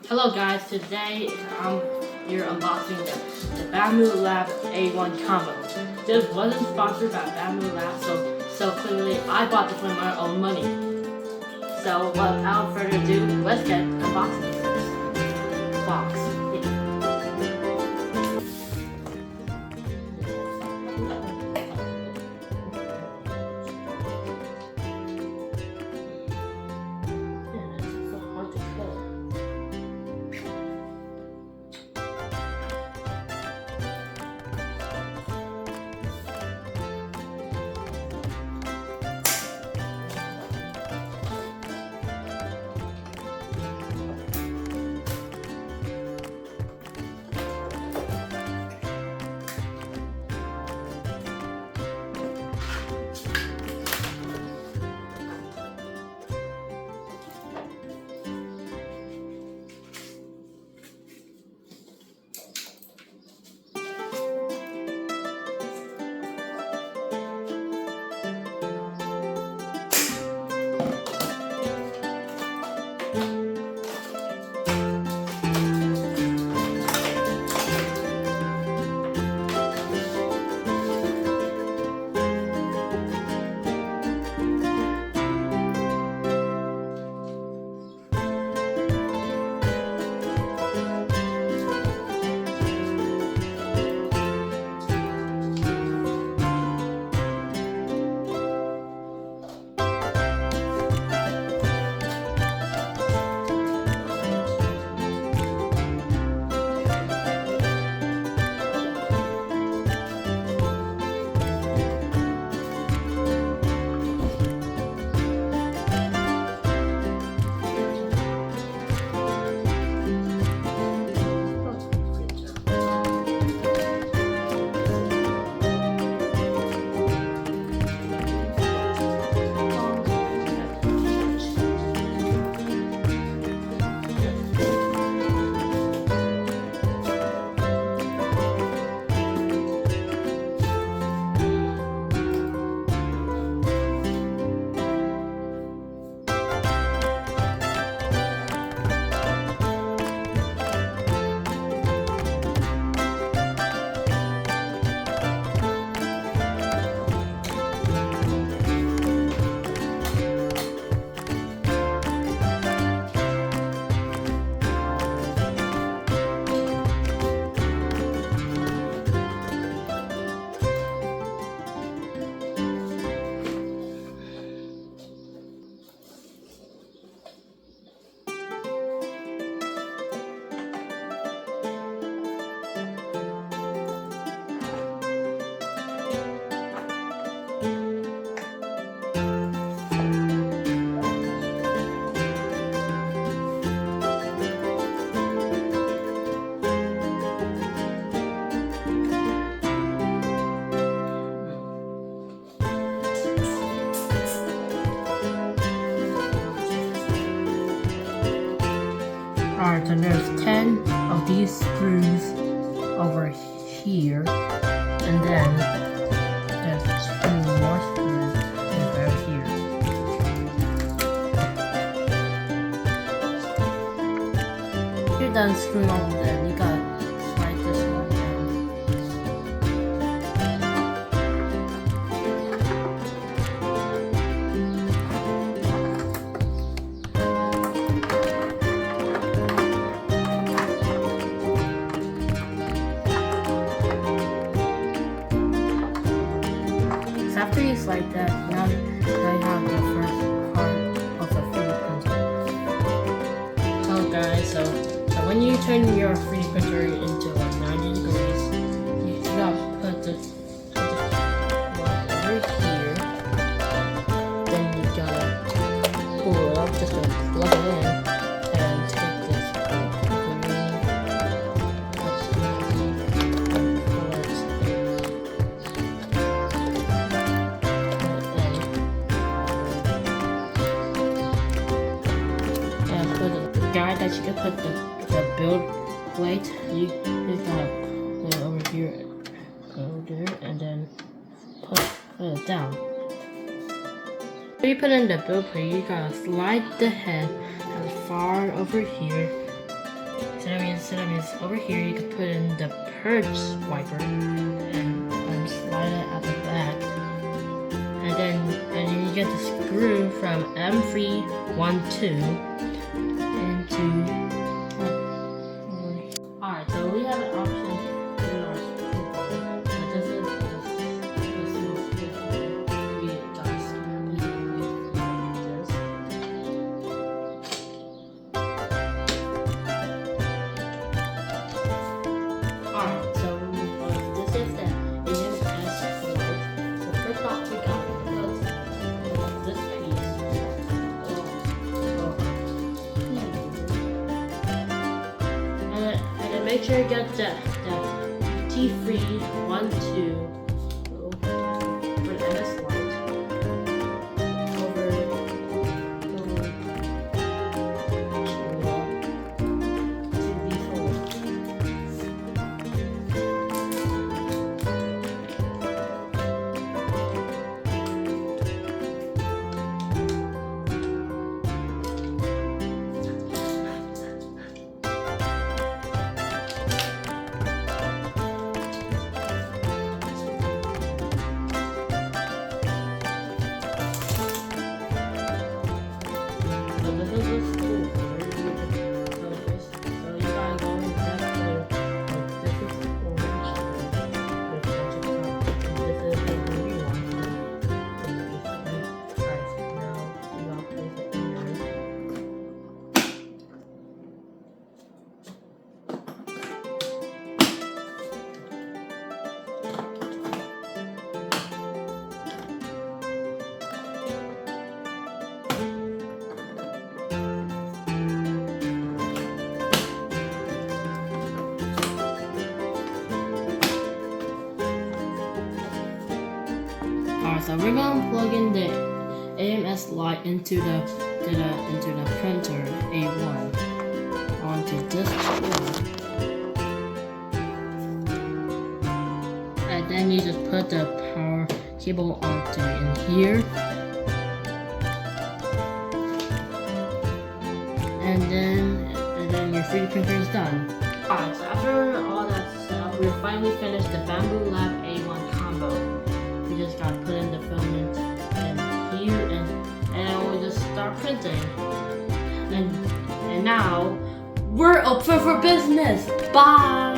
Hello guys, today I'm here unboxing the Bambu Lab A1 combo. This wasn't sponsored by Bambu Lab, so clearly I bought this with my own money. So without further ado, let's get unboxing this box. Alright, so there's 10 of these screws over here, and then there's 2 more screws over here. If you're done screwing over there, you gotta slide this one down. After you slide that, now you have the first part of the 3D printer. So guys, so when you turn your 3D printer into like 90 degrees, you gotta put this one over here. Then you gotta pull it up just to plug it in and take this guide that you can put the build plate, you gotta put it over here, go there, and then put it down. When you put in the build plate, you gotta slide the head as far over here So that means over here you can put in the purge wiper and slide it at the back. And then you get the screw from M312 into. Alright, so we have an option in our spool. This is we just Alright, so this is the AMS Lite. So first off, we got this piece. And then make sure you get the T3 1, 2 for the AMS Lite. Over to these holes. So this is the spool. So you gotta go and test this is the orange. This is the green one. Alright, now you gotta place it in there. Alright, so we're gonna plug in the AMS Lite into the printer A1 onto this board, and then you just put the power cable onto in here, and then your 3D printer is done. Alright, so after all that stuff, we finally finished the Bambu Lab A1 combo. We just gotta put in the filament in here, and we just start printing. And now we're open for business. Bye.